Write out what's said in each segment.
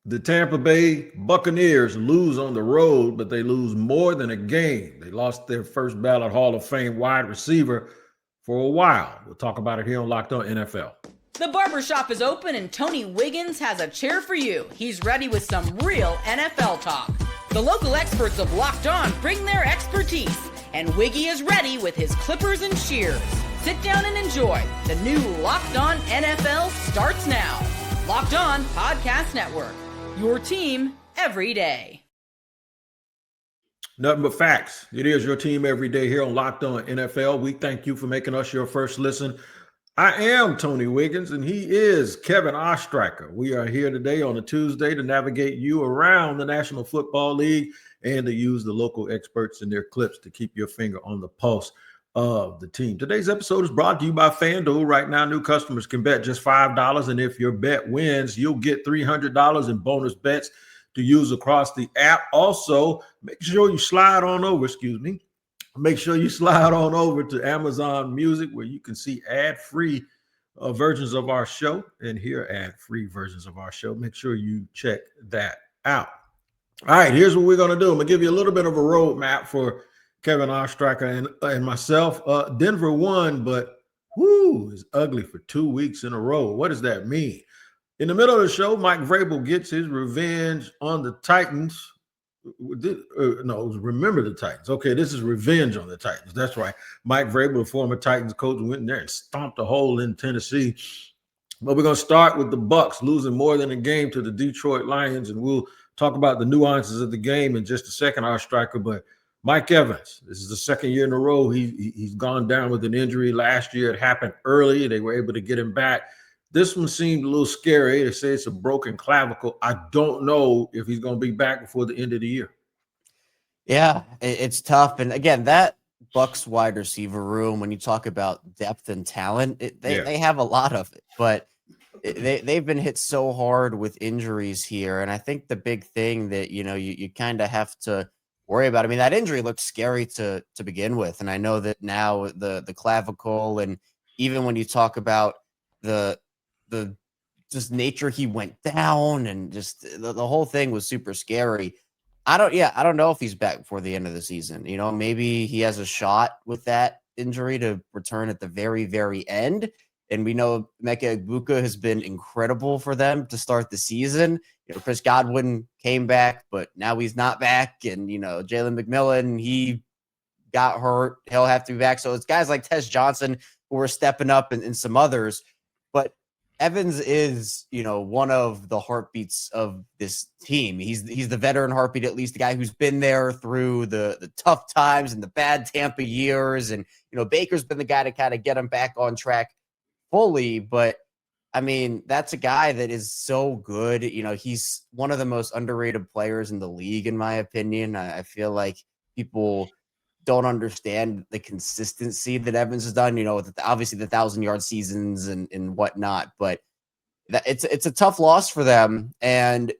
The Tampa Bay Buccaneers lose on the road, but they lose more than a game. They lost their first ballot Hall of Fame wide receiver for a while. We'll talk about it here on Locked On NFL. The barbershop is open and Tony Wiggins has a chair for you. He's ready with some real NFL talk. The local experts of Locked On bring their expertise, and Wiggy is ready with his clippers and shears. Sit down and enjoy. The new Locked On NFL starts now. Locked On Podcast Network. Your team every day. Nothing but facts. It is your team every day here on Locked On NFL. We thank you for making us your first listen. I am Tony Wiggins, and he is Kevin Ostreicher. We are here today on a Tuesday to navigate you around the National Football League and to use the local experts in their clips to keep your finger on the pulse of the team. Today's episode is brought to you by FanDuel. Right now, new customers can bet just $5, and if your bet wins, you'll get $300 in bonus bets to use across the app. Also, make sure you slide on over to Amazon Music, where you can see ad-free versions of our show and hear ad-free versions of our show. Make sure you check that out. All right, here's what we're going to do. I'm going to give you a little bit of a roadmap for Kevin Ostreicher and myself. Denver won, but is ugly for 2 weeks in a row. What does that mean? In the middle of the show, Mike Vrabel gets his revenge on the Titans. It was Remember the Titans. Okay, this is revenge on the Titans. That's right. Mike Vrabel, the former Titans coach, went in there and stomped a hole in Tennessee. But we're going to start with the Bucs losing more than a game to the Detroit Lions, and we'll talk about the nuances of the game in just a second, our striker. But Mike Evans, this is the second year in a row he's gone down with an injury. Last year it happened early. They were able to get him back. This one seemed a little scary. They say it's a broken clavicle. I don't know if he's going to be back before the end of the year. Yeah, it's tough. And again, that Bucs wide receiver room, when you talk about depth and talent, they have a lot of it. But they've been hit so hard with injuries here. And I think the big thing that, you kind of have to worry about, I mean, that injury looked scary to begin with. And I know that now the clavicle, and even when you talk about the just nature he went down, and just the whole thing was super scary. I don't know if he's back before the end of the season. Maybe he has a shot with that injury to return at the very, very end. And we know Emeka Egbuka has been incredible for them to start the season. Chris Godwin came back, but now he's not back. And, Jalen McMillan, he got hurt. He'll have to be back. So it's guys like Tez Johnson who are stepping up, and some others. But Evans is, one of the heartbeats of this team. He's the veteran heartbeat, at least the guy who's been there through the tough times and the bad Tampa years. And, Baker's been the guy to kind of get him back on track fully. But, I mean, that's a guy that is so good. He's one of the most underrated players in the league, in my opinion. I feel like people don't understand the consistency that Evans has done, obviously the 1,000-yard seasons and whatnot, but it's a tough loss for them. And,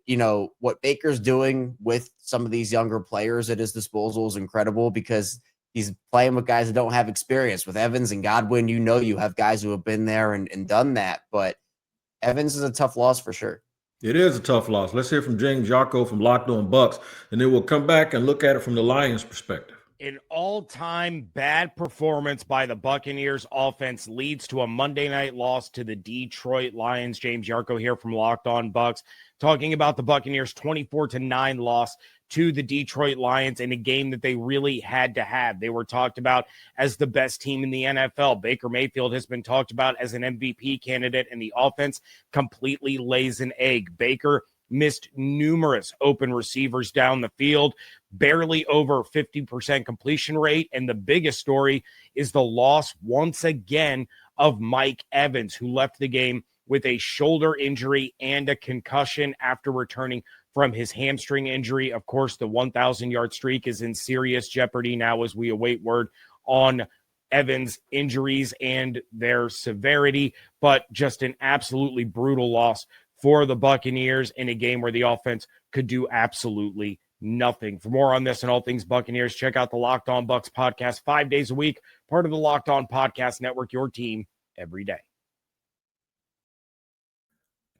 what Baker's doing with some of these younger players at his disposal is incredible, because he's playing with guys that don't have experience. With Evans and Godwin, you have guys who have been there and done that, but Evans is a tough loss for sure. It is a tough loss. Let's hear from James Yarko from Locked On Bucs, and then we'll come back and look at it from the Lions' perspective. An all-time bad performance by the Buccaneers offense leads to a Monday night loss to the Detroit Lions. James Yarko here from Locked On Bucs, talking about the Buccaneers' 24-9 loss to the Detroit Lions in a game that they really had to have. They were talked about as the best team in the NFL. Baker Mayfield has been talked about as an MVP candidate, and the offense completely lays an egg. Baker missed numerous open receivers down the field, barely over 50% completion rate. And the biggest story is the loss once again of Mike Evans, who left the game with a shoulder injury and a concussion after returning from his hamstring injury. Of course, the 1,000-yard streak is in serious jeopardy now as we await word on Evans' injuries and their severity, but just an absolutely brutal loss for the Buccaneers in a game where the offense could do absolutely nothing. For more on this and all things Buccaneers, check out the Locked On Bucs podcast 5 days a week, part of the Locked On Podcast Network, your team every day.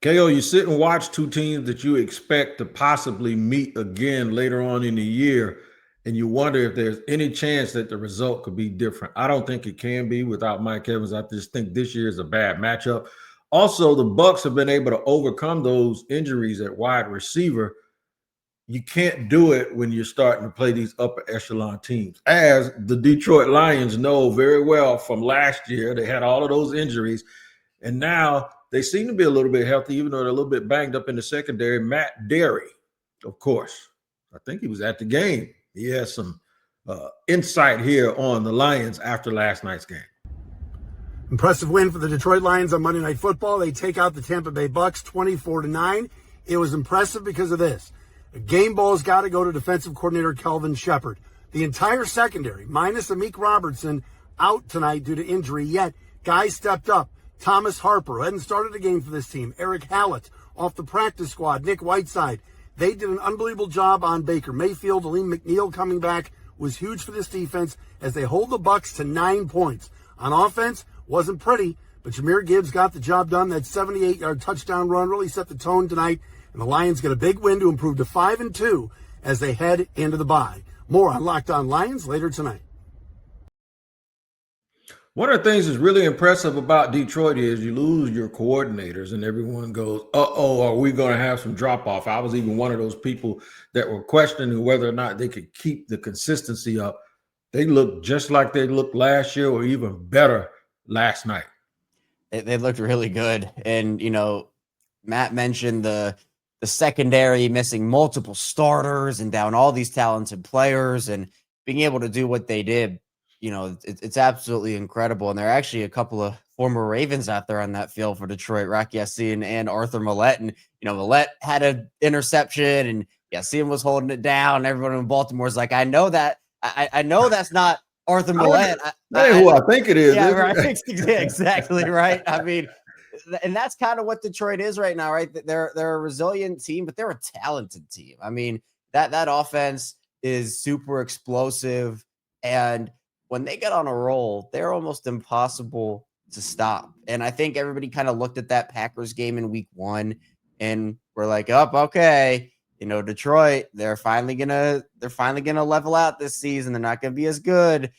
KO, you sit and watch two teams that you expect to possibly meet again later on in the year, and you wonder if there's any chance that the result could be different. I don't think it can be without Mike Evans. I just think this year is a bad matchup. Also, the Bucs have been able to overcome those injuries at wide receiver. You can't do it when you're starting to play these upper echelon teams. As the Detroit Lions know very well from last year, they had all of those injuries, and now they seem to be a little bit healthy, even though they're a little bit banged up in the secondary. Matt Derry, of course, I think he was at the game. He has some insight here on the Lions after last night's game. Impressive win for the Detroit Lions on Monday Night Football. They take out the Tampa Bay Bucks 24-9. It was impressive because of this. The game ball's got to go to defensive coordinator Kelvin Shepard. The entire secondary, minus Amik Robertson, out tonight due to injury, yet guys stepped up. Thomas Harper, who hadn't started a game for this team. Eric Hallett off the practice squad. Nick Whiteside. They did an unbelievable job on Baker Mayfield. Aleem McNeil coming back was huge for this defense as they hold the Bucs to 9 points. On offense, wasn't pretty, but Jahmyr Gibbs got the job done. That 78-yard touchdown run really set the tone tonight, and the Lions get a big win to improve to 5-2 as they head into the bye. More on Locked On Lions later tonight. One of the things that's really impressive about Detroit is you lose your coordinators and everyone goes, uh-oh, are we going to have some drop-off? I was even one of those people that were questioning whether or not they could keep the consistency up. They look just like they looked last year or even better last night. They looked really good. And, you know, Matt mentioned the secondary missing multiple starters and down all these talented players and being able to do what they did. You know, it's absolutely incredible. And there are actually a couple of former Ravens out there on that field for Detroit, Rock Ya-Sin and Arthur Millette. And, you know, Millette had an interception and Ya-Sin was holding it down. Everyone in Baltimore is like, I know that. I know that's not Arthur Millette. Who I think it is. Yeah, right. Exactly right. I mean, and that's kind of what Detroit is right now, right? They're a resilient team, but they're a talented team. I mean, that offense is super explosive, and when they get on a roll, they're almost impossible to stop. And I think everybody kind of looked at that Packers game in week 1 and we're like, oh, okay, you know, Detroit, they're finally gonna level out this season. They're not gonna be as good.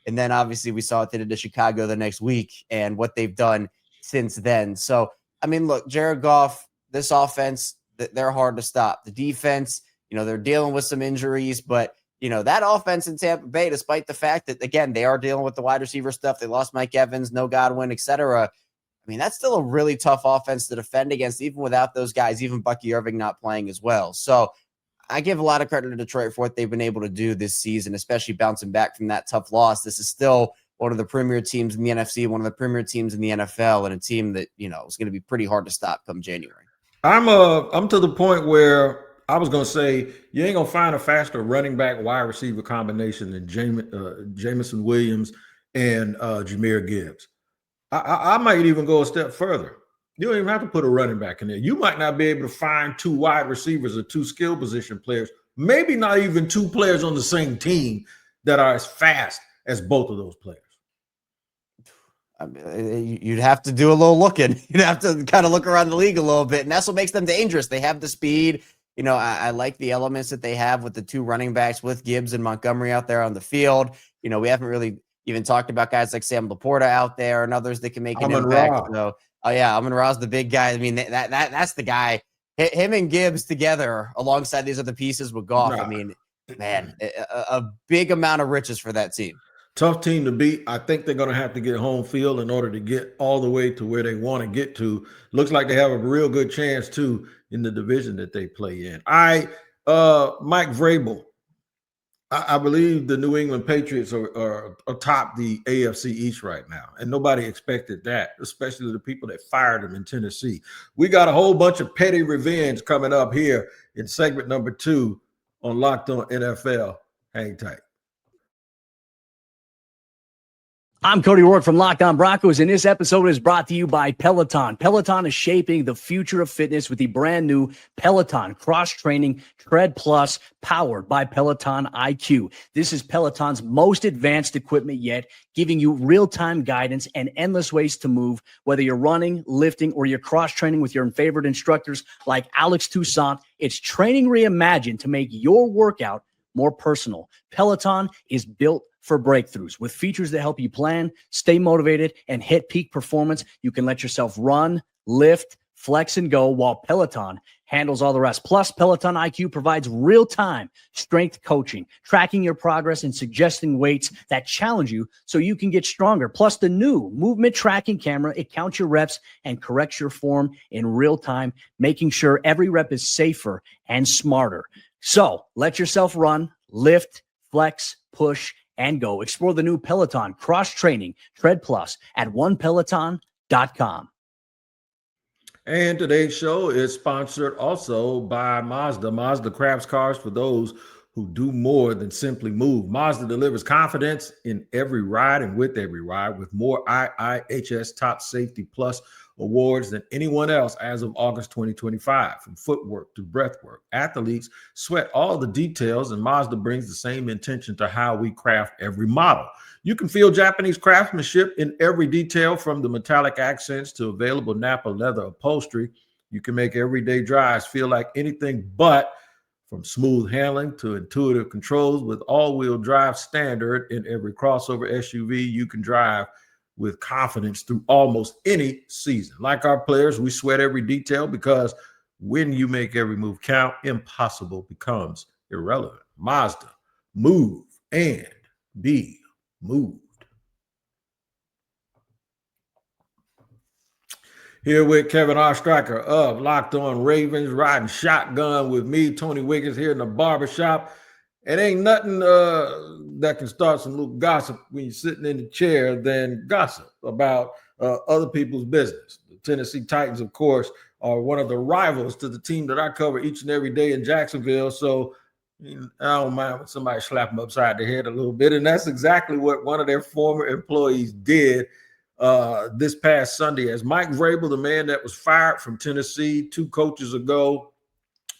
And then obviously we saw what they did to Chicago the next week and what they've done since then. So, I mean, look, Jared Goff, this offense, they're hard to stop. The defense, you know, they're dealing with some injuries, but you know, that offense in Tampa Bay, despite the fact that, again, they are dealing with the wide receiver stuff, they lost Mike Evans, no Godwin, etc. I mean, that's still a really tough offense to defend against, even without those guys, even Bucky Irving not playing as well. So I give a lot of credit to Detroit for what they've been able to do this season, especially bouncing back from that tough loss. This is still one of the premier teams in the NFC, one of the premier teams in the NFL, and a team that, you know, is going to be pretty hard to stop come January. I'm to the point where I was going to say, you ain't going to find a faster running back wide receiver combination than Jameson Williams and Jahmyr Gibbs. I might even go a step further. You don't even have to put a running back in there. You might not be able to find 2 wide receivers or 2 skill position players, maybe not even 2 players on the same team that are as fast as both of those players. I mean, you'd have to do a little looking. You'd have to kind of look around the league a little bit, and that's what makes them dangerous. They have the speed. You know, I like the elements that they have with the 2 running backs with Gibbs and Montgomery out there on the field. You know, we haven't really even talked about guys like Sam Laporta out there and others that can make an impact. So, oh yeah, Amon-Ra's the big guy. I mean, that's the guy. Him and Gibbs together alongside these other pieces with Goff. I mean, man, a big amount of riches for that team. Tough team to beat. I think they're going to have to get home field in order to get all the way to where they want to get to. Looks like they have a real good chance, too, in the division that they play in. Mike Vrabel, I believe the New England Patriots are atop the AFC East right now, and nobody expected that, especially the people that fired him in Tennessee. We got a whole bunch of petty revenge coming up here in segment number 2 on Locked On NFL. Hang tight. I'm Cody Rourke from Locked On Broncos, and this episode is brought to you by Peloton. Peloton is shaping the future of fitness with the brand new Peloton Cross-Training Tread Plus, powered by Peloton IQ. This is Peloton's most advanced equipment yet, giving you real-time guidance and endless ways to move, whether you're running, lifting, or you're cross-training with your favorite instructors like Alex Toussaint. It's training reimagined to make your workout more personal. Peloton is built for breakthroughs with features that help you plan, stay motivated, and hit peak performance. You can let yourself run, lift, flex, and go while Peloton handles all the rest. Plus, Peloton IQ provides real-time strength coaching, tracking your progress and suggesting weights that challenge you so you can get stronger. Plus, the new movement tracking camera, it counts your reps and corrects your form in real time, making sure every rep is safer and smarter. So let yourself run, lift, flex, push, and go. Explore the new Peloton Cross-Training Tread Plus at onepeloton.com. And today's show is sponsored also by Mazda. Mazda crafts cars for those who do more than simply move. Mazda delivers confidence in every ride and with every ride, with more IIHS Top Safety Plus awards than anyone else as of August 2025. From footwork to breathwork, athletes sweat all the details, and Mazda brings the same intention to how we craft every model. You can feel Japanese craftsmanship in every detail, from the metallic accents to available Napa leather upholstery. You can make everyday drives feel like anything but, from smooth handling to intuitive controls, with all-wheel drive standard in every crossover SUV you can drive with confidence through almost any season. Like our players, we sweat every detail, because when you make every move count, impossible becomes irrelevant. Mazda, move and be moved. Here with Kevin Ostreicher of Locked On Ravens, riding shotgun with me, Tony Wiggins, here in the barbershop. It ain't nothing that can start some little gossip when you're sitting in the chair than gossip about other people's business. The Tennessee Titans, of course, are one of the rivals to the team that I cover each and every day in Jacksonville. So I don't mind when somebody slap them upside the head a little bit. And that's exactly what one of their former employees did this past Sunday, as Mike Vrabel, the man that was fired from Tennessee 2 coaches ago,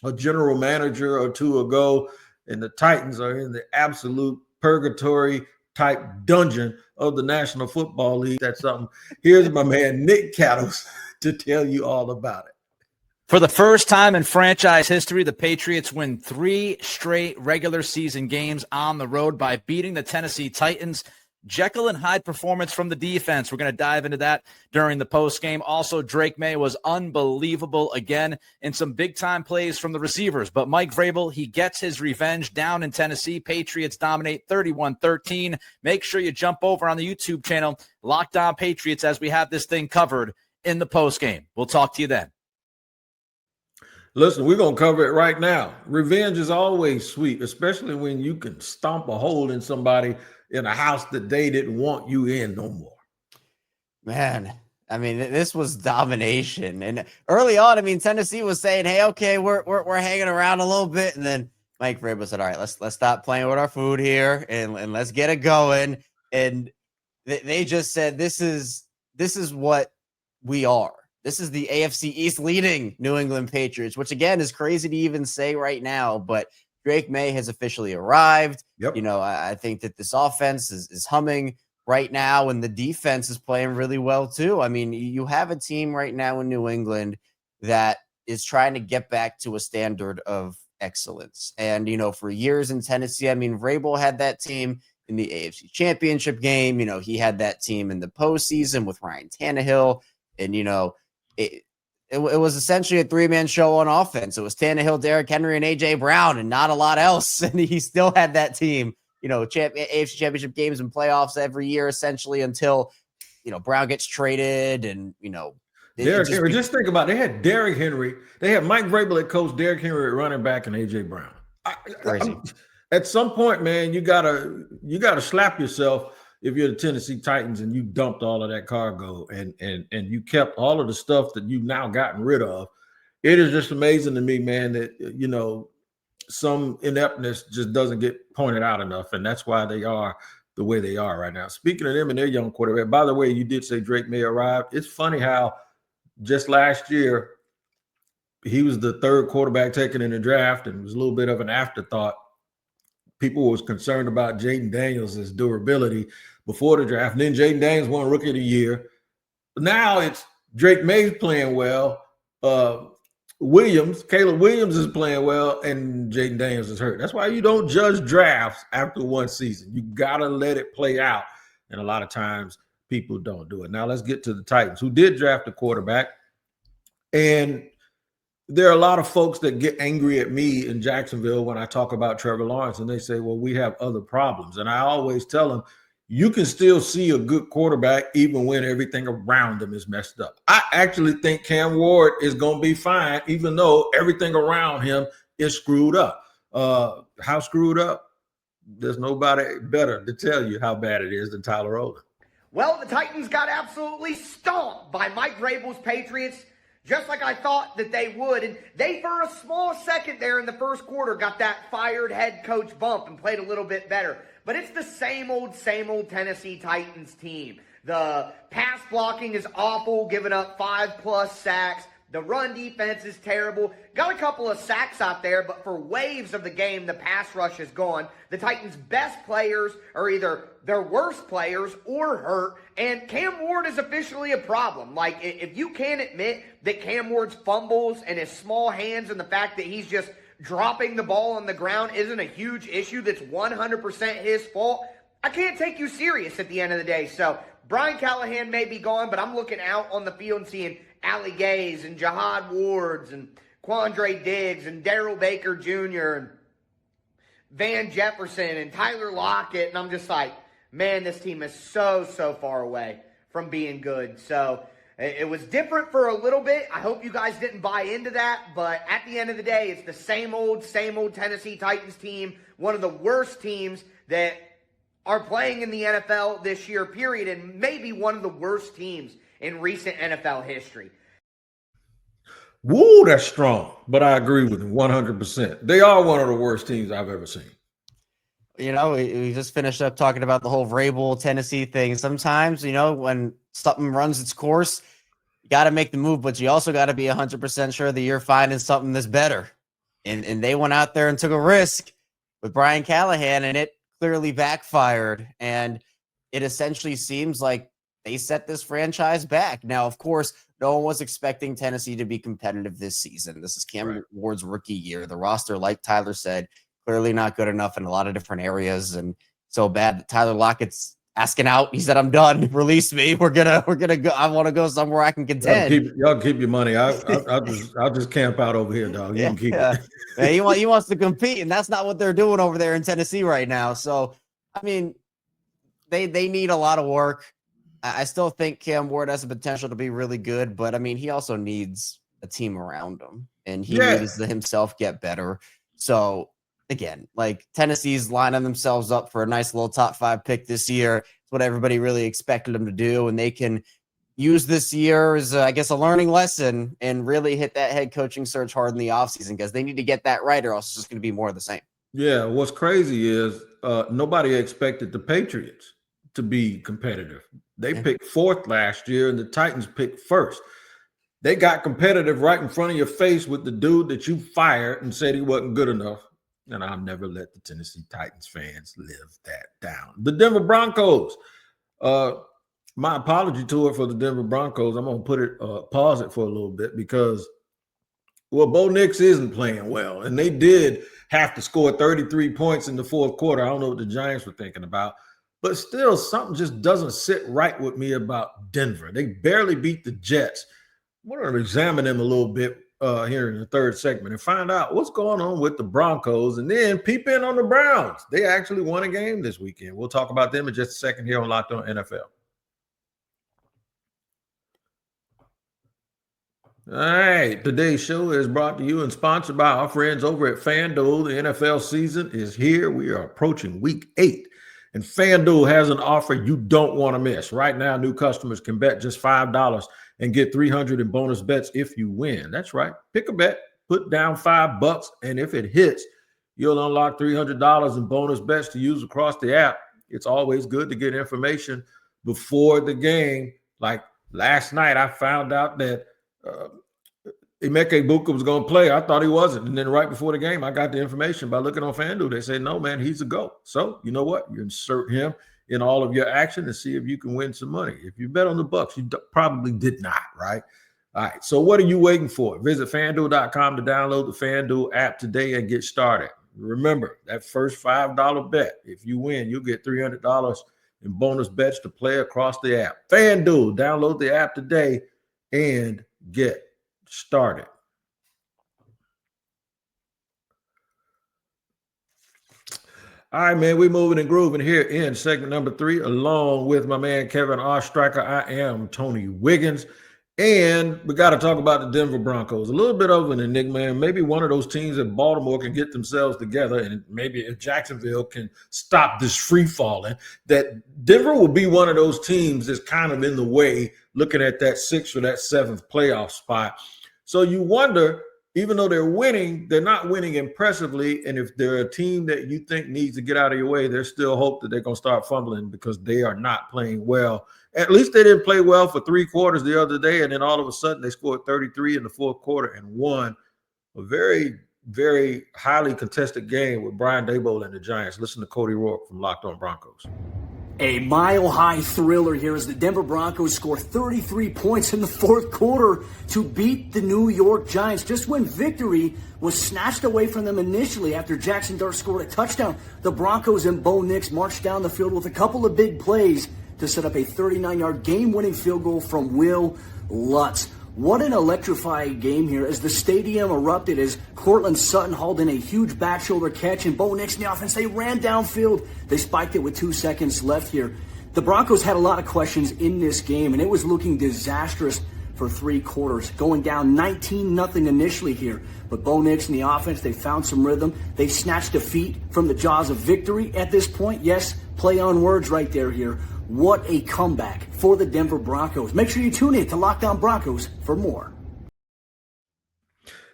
a general manager or 2 ago, and the Titans are in the absolute purgatory type dungeon of the National Football League. That's something. Here's my man, Nick Cattles, to tell you all about it. For the first time in franchise history, the Patriots win 3 straight regular season games on the road by beating the Tennessee Titans. Jekyll and Hyde performance from the defense. We're going to dive into that during the post game. Also, Drake May was unbelievable again in some big-time plays from the receivers. But Mike Vrabel, he gets his revenge down in Tennessee. Patriots dominate 31-13. Make sure you jump over on the YouTube channel, Locked On Patriots, as we have this thing covered in the post game. We'll talk to you then. Listen, we're going to cover it right now. Revenge is always sweet, especially when you can stomp a hole in somebody in a house that they didn't want you in no more. Man, I mean, this was domination. And early on, I mean, Tennessee was saying, hey, okay, we're hanging around a little bit. And then Mike Vrabel said, all right, let's stop playing with our food here and let's get it going. And they just said, this is what we are. This is the AFC East leading New England Patriots, which, again, is crazy to even say right now. But Drake May has officially arrived. Yep. You know, I think that this offense is humming right now, and the defense is playing really well too. I mean, you have a team right now in New England that is trying to get back to a standard of excellence. And, you know, for years in Tennessee, I mean, Vrabel had that team in the AFC Championship game. You know, he had that team in the postseason with Ryan Tannehill. And, you know, it was essentially a 3-man show on offense. It was Tannehill, Derrick Henry, and A.J. Brown, and not a lot else. And he still had that team, you know, AFC Championship games and playoffs every year, essentially, until, you know, Brown gets traded. And, you know, just think about it. They had Derrick Henry. They had Mike Vrabel at coach, Derrick Henry at running back, and A.J. Brown. Crazy. At some point, man, you gotta slap yourself if you're the Tennessee Titans and you dumped all of that cargo and you kept all of the stuff that you've now gotten rid of. It is just amazing to me, man, that, you know, some ineptness just doesn't get pointed out enough. And that's why they are the way they are right now. Speaking of them and their young quarterback, by the way, you did say Drake may arrive. It's funny how just last year he was the third quarterback taken in the draft, and it was a little bit of an afterthought. People was concerned about Jaden Daniels' durability before the draft. And then Jaden Daniels won Rookie of the Year. Now it's Drake May's playing well. Caleb Williams is playing well, and Jaden Daniels is hurt. That's why you don't judge drafts after one season. You got to let it play out. And a lot of times people don't do it. Now let's get to the Titans, who did draft a quarterback. And there are a lot of folks that get angry at me in Jacksonville when I talk about Trevor Lawrence, and they say, well, we have other problems. And I always tell them, you can still see a good quarterback even when everything around them is messed up. I actually think Cam Ward is going to be fine, even though everything around him is screwed up. How screwed up? There's nobody better to tell you how bad it is than Tyler Olin. Well, the Titans got absolutely stomped by Mike Vrabel's Patriots, just like I thought that they would. And they, for a small second there in the first quarter, got that fired head coach bump and played a little bit better. But it's the same old Tennessee Titans team. The pass blocking is awful, giving up 5+ sacks. The run defense is terrible. Got a couple of sacks out there, but for waves of the game, the pass rush is gone. The Titans' best players are either their worst players or hurt, and Cam Ward is officially a problem. Like, if you can't admit that Cam Ward's fumbles and his small hands and the fact that he's just dropping the ball on the ground isn't a huge issue that's 100% his fault, I can't take you serious at the end of the day. So Brian Callahan may be gone, but I'm looking out on the field and seeing Ali Gaze and Jihad Wards and Quandre Diggs and Darrell Baker Jr. and Van Jefferson and Tyler Lockett. And I'm just like, man, this team is so far away from being good. So it was different for a little bit. I hope you guys didn't buy into that. But at the end of the day, it's the same old Tennessee Titans team. One of the worst teams that are playing in the NFL this year, period. And maybe one of the worst teams in recent NFL history. Woo, that's strong. But I agree with him 100%. They are one of the worst teams I've ever seen. You know, we just finished up talking about the whole Vrabel Tennessee thing. Sometimes, you know, when something runs its course, you got to make the move, but you also got to be 100% sure that you're finding something that's better. And they went out there and took a risk with Brian Callahan, and it clearly backfired. And it essentially seems like they set this franchise back. Now, of course, no one was expecting Tennessee to be competitive this season. This is Cam Ward's rookie year. The roster, like Tyler said, clearly not good enough in a lot of different areas, and so bad that Tyler Lockett's asking out. He said, "I'm done. Release me. We're gonna go. I want to go somewhere I can contend." Y'all keep your money. I'll just camp out over here, dog. You can keep it. Yeah, he wants to compete, and that's not what they're doing over there in Tennessee right now. So, I mean, they need a lot of work. I still think Cam Ward has the potential to be really good, but I mean, he also needs a team around him, and he needs to himself get better. So again, like, Tennessee's lining themselves up for a nice little top 5 pick this year. It's what everybody really expected them to do, and they can use this year as, I guess, a learning lesson and really hit that head coaching search hard in the offseason, because they need to get that right, or else it's just going to be more of the same. Yeah, what's crazy is nobody expected the Patriots to be competitive. They picked 4th last year, and the Titans picked 1st. They got competitive right in front of your face with the dude that you fired and said he wasn't good enough. And I'll never let the Tennessee Titans fans live that down. The Denver Broncos. My apology tour for the Denver Broncos. I'm going to pause it for a little bit because, well, Bo Nix isn't playing well. And they did have to score 33 points in the 4th quarter. I don't know what the Giants were thinking about. But still, something just doesn't sit right with me about Denver. They barely beat the Jets. I'm going to examine them a little bit here in the 3rd segment and find out what's going on with the Broncos, and then peep in on the Browns. They actually won a game this weekend. We'll talk about them in just a second here on Locked On NFL. All right, today's show is brought to you and sponsored by our friends over at FanDuel. The NFL season is here. We are approaching week 8. And FanDuel has an offer you don't want to miss. Right now, new customers can bet just $5 and get $300 in bonus bets if you win. That's right. Pick a bet, put down $5, and if it hits, you'll unlock $300 in bonus bets to use across the app. it's always good to get information before the game. Like last night, I found out that Emeka Buka was going to play. I thought he wasn't. And then right before the game, I got the information by looking on FanDuel. They said, no, man, he's a GOAT. So you know what? You insert him in all of your action and see if you can win some money. If you bet on the Bucs, you probably did not, right? All right, so what are you waiting for? Visit FanDuel.com to download the FanDuel app today and get started. Remember, that first $5 bet, if you win, you'll get $300 in bonus bets to play across the app. FanDuel, download the app today and get started. All right, man, we're moving and grooving here in segment number 3, along with my man Kevin Ostreicher. I am Tony Wiggins, and we got to talk about the Denver Broncos. A little bit of an enigma, and maybe one of those teams that Baltimore can get themselves together, and maybe if Jacksonville can stop this free falling, that Denver will be one of those teams that's kind of in the way, looking at that 6th or that 7th playoff spot. So you wonder, even though they're winning, they're not winning impressively. And if they're a team that you think needs to get out of your way, there's still hope that they're going to start fumbling because they are not playing well. At least they didn't play well for 3 quarters the other day. And then all of a sudden they scored 33 in the 4th quarter and won a very, very highly contested game with Brian Daboll and the Giants. Listen to Cody Rourke from Locked On Broncos. A mile-high thriller here as the Denver Broncos score 33 points in the 4th quarter to beat the New York Giants, just when victory was snatched away from them initially after Jackson Dart scored a touchdown. The Broncos and Bo Nix marched down the field with a couple of big plays to set up a 39-yard game-winning field goal from Will Lutz. What an electrifying game here as the stadium erupted as Courtland Sutton hauled in a huge back shoulder catch, and Bo Nix in the offense, they ran downfield. They spiked it with 2 seconds left here. The Broncos had a lot of questions in this game, and it was looking disastrous for 3 quarters, going down 19-0 initially here. But Bo Nix in the offense, they found some rhythm. They snatched defeat from the jaws of victory at this point. Yes, play on words right there here. What a comeback for the Denver Broncos. Make sure you tune in to Locked On Broncos for more.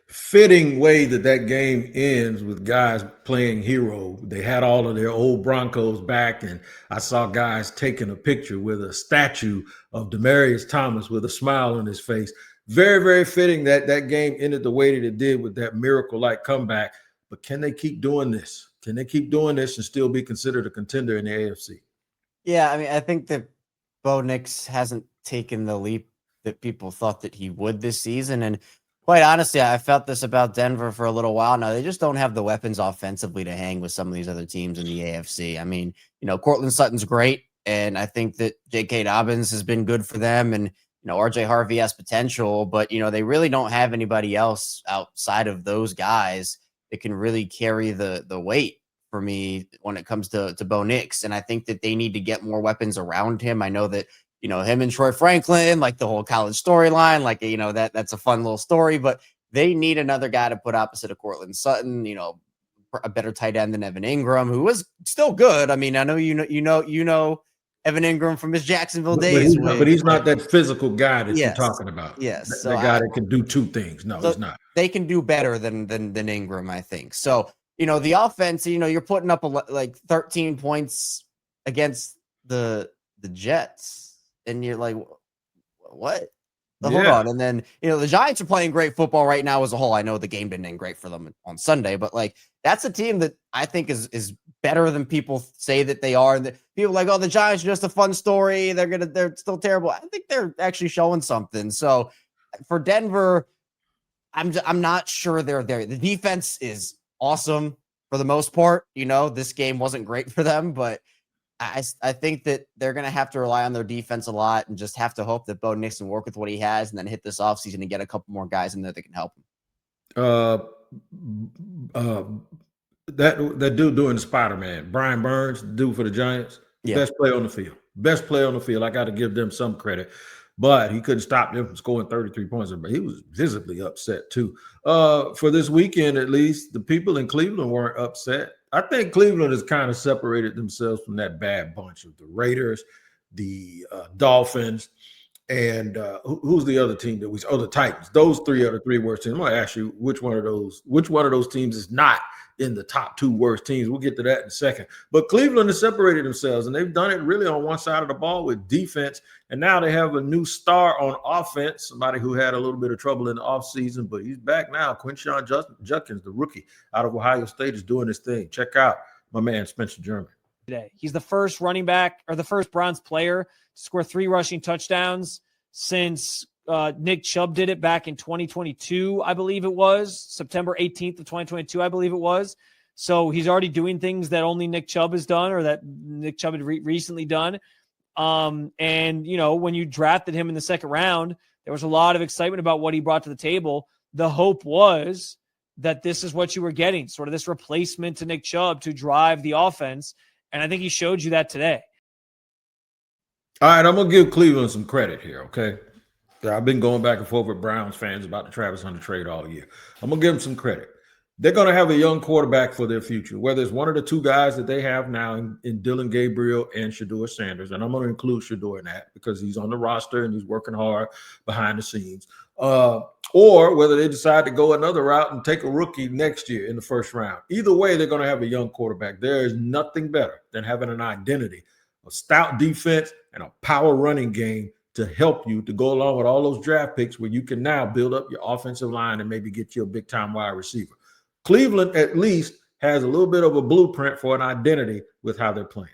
Fitting way that game ends with guys playing hero. They had all of their old Broncos back, and I saw guys taking a picture with a statue of Demaryius Thomas with a smile on his face. Very, very fitting that game ended the way that it did with that miracle-like comeback. But can they keep doing this? Can they keep doing this and still be considered a contender in the AFC? Yeah, I mean, I think that Bo Nix hasn't taken the leap that people thought that he would this season. And quite honestly, I felt this about Denver for a little while now. They just don't have the weapons offensively to hang with some of these other teams in the AFC. I mean, Courtland Sutton's great, and I think that J.K. Dobbins has been good for them, and R.J. Harvey has potential, but they really don't have anybody else outside of those guys that can really carry the weight for me when it comes to Bo Nix. And I think that they need to get more weapons around him. I know that, him and Troy Franklin, like the whole college storyline, like, that's a fun little story, but they need another guy to put opposite of Courtland Sutton, a better tight end than Evan Ingram, who was still good. I mean, I know, you know, Evan Ingram from his Jacksonville days. But he's not that physical guy that yes, you're talking about. Yes. The guy that can do 2 things. No, he's not. They can do better than Ingram, I think. So, the offense, you're putting up like 13 points against the Jets, and you're like, what? Hold on. And then, the Giants are playing great football right now as a whole. I know the game didn't end great for them on Sunday, but like, that's a team that I think is better than people say that they are. And people are like, oh, the Giants are just a fun story. They're still terrible. I think they're actually showing something. So for Denver, I'm not sure they're there. The defense is awesome for the most part. This game wasn't great for them, but I think that they're going to have to rely on their defense a lot and just have to hope that Bo Nix can work with what he has and then hit this offseason and get a couple more guys in there that can help him. That dude doing Spider-Man, Brian Burns, dude for the Giants, best player on the field. Best player on the field. I got to give them some credit. But he couldn't stop them from scoring 33 points. But he was visibly upset, too. For this weekend, at least, the people in Cleveland weren't upset. I think Cleveland has kind of separated themselves from that bad bunch of the Raiders, the Dolphins, and who's the other team the Titans. Those 3 are the 3 worst teams. I'm going to ask you which one of those teams is not in the top 2 worst teams. We'll get to that in a second. But Cleveland has separated themselves, and they've done it really on one side of the ball with defense. And now they have a new star on offense, somebody who had a little bit of trouble in the offseason, but he's back now. Quinshon Judkins, the rookie out of Ohio State, is doing his thing. Check out my man, Spencer German. Today, he's the first running back or the first Browns player to score 3 rushing touchdowns since Nick Chubb did it back in 2022, I believe it was. September 18th of 2022, I believe it was. So he's already doing things that only Nick Chubb has done or that Nick Chubb had recently done. And, you know, when you drafted him in the second round, there was a lot of excitement about what he brought to the table. The hope was that this is what you were getting, sort of this replacement to Nick Chubb to drive the offense. And I think he showed you that today. All right, I'm going to give Cleveland some credit here, okay? I've been going back and forth with Browns fans about the Travis Hunter trade all year. I'm going to give them some credit. They're going to have a young quarterback for their future, whether it's one of the 2 guys that they have now in Dylan Gabriel and Shedeur Sanders. And I'm going to include Shedeur in that because he's on the roster and he's working hard behind the scenes. Or whether they decide to go another route and take a rookie next year in the first round. Either way, they're going to have a young quarterback. There is nothing better than having an identity, a stout defense, and a power running game to help you to go along with all those draft picks where you can now build up your offensive line and maybe get you a big-time wide receiver. Cleveland at least has a little bit of a blueprint for an identity with how they're playing.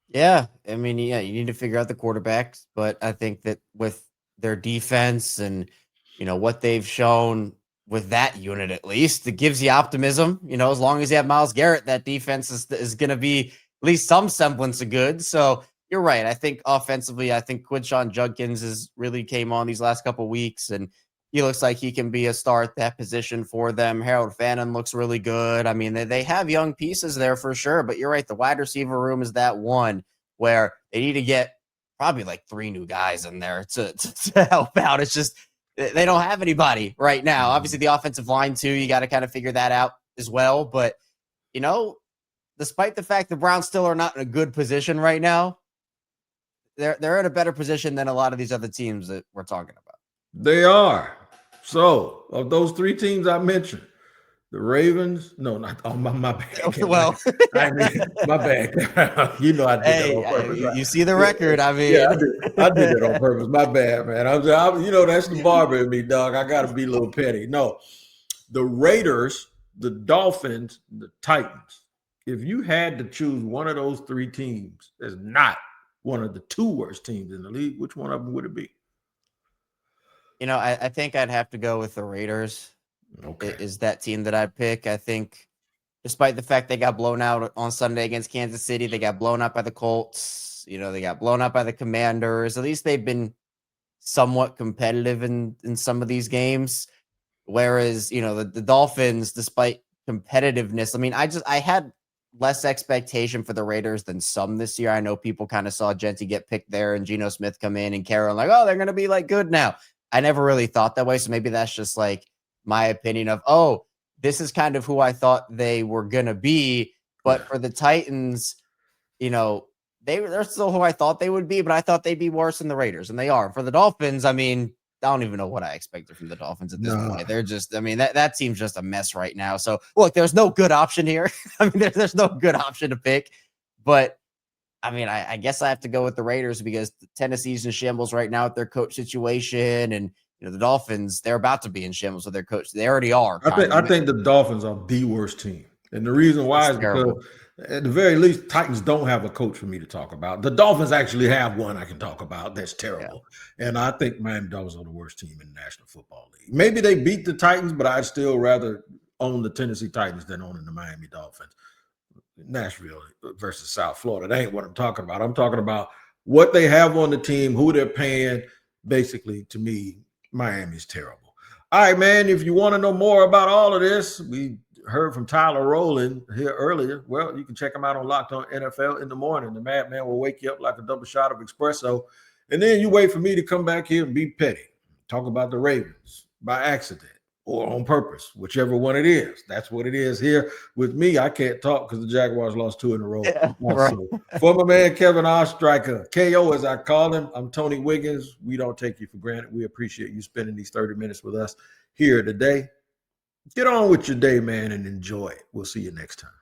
Yeah, I mean, yeah, you need to figure out the quarterbacks, but I think that with their defense and, you know, what they've shown with that unit, at least, it gives you optimism. You know, as long as you have Myles Garrett, that defense is going to be at least some semblance of good. So you're right. I think offensively, I think Quinshon Judkins has really came on these last couple of weeks, and he looks like he can be a star at that position for them. Harold Fannin looks really good. I mean, they have young pieces there for sure, but you're right. The wide receiver room is that one where they need to get probably like 3 new guys in there to help out. It's just they don't have anybody right now. Obviously, the offensive line, too, you got to kind of figure that out as well. But, you know, despite the fact the Browns still are not in a good position right now, they're in a better position than a lot of these other teams that we're talking about. They are. So, of those 3 teams I mentioned, the Ravens, no, not my bad. Well, I mean, my bad. You know I did that on purpose. You see the record. I mean, yeah, I did it on purpose. My bad, man. I'm you know, that's the barber in me, dog. I got to be a little petty. No, the Raiders, the Dolphins, the Titans. If you had to choose one of those 3 teams as not one of the 2 worst teams in the league, which one of them would it be? You know, I think I'd have to go with the Raiders. Okay. Is that team that I'd pick. I think despite the fact they got blown out on Sunday against Kansas City, they got blown out by the Colts, you know, they got blown out by the Commanders. At least they've been somewhat competitive in some of these games. Whereas, you know, the Dolphins, despite competitiveness, I mean, I had less expectation for the Raiders than some this year. I know people kind of saw Genty get picked there and Geno Smith come in and Carroll like, oh, they're going to be like good now. I never really thought that way. So maybe that's just like my opinion of, oh, this is kind of who I thought they were going to be. But for the Titans, you know, they're still who I thought they would be, but I thought they'd be worse than the Raiders, and they are. For the Dolphins, I mean, I don't even know what I expected from the Dolphins at this point. They're just, I mean, that team's just a mess right now. So look, there's no good option here. I mean, there's no good option to pick, but I mean, I guess I have to go with the Raiders because Tennessee's in shambles right now with their coach situation, and you know the Dolphins, they're about to be in shambles with their coach. They already are. I think the Dolphins are the worst team, and the reason why is because at the very least, Titans don't have a coach for me to talk about. The Dolphins actually have one I can talk about. That's terrible, and I think Miami Dolphins are the worst team in the National Football League. Maybe they beat the Titans, but I'd still rather own the Tennessee Titans than owning the Miami Dolphins. Nashville versus South Florida. That ain't what I'm talking about. I'm talking about what they have on the team, who they're paying. Basically, to me, Miami's terrible. All right, man, if you want to know more about all of this, we heard from Tyler Rowland here earlier. Well, you can check him out on Locked On NFL in the morning. The madman will wake you up like a double shot of espresso. And then you wait for me to come back here and be petty. Talk about the Ravens by accident or on purpose, whichever one it is. That's what it is here with me. I can't talk because the Jaguars lost 2 in a row. Yeah, right. For my man, Kevin Ostreicher, KO as I call him, I'm Tony Wiggins. We don't take you for granted. We appreciate you spending these 30 minutes with us here today. Get on with your day, man, and enjoy it. We'll see you next time.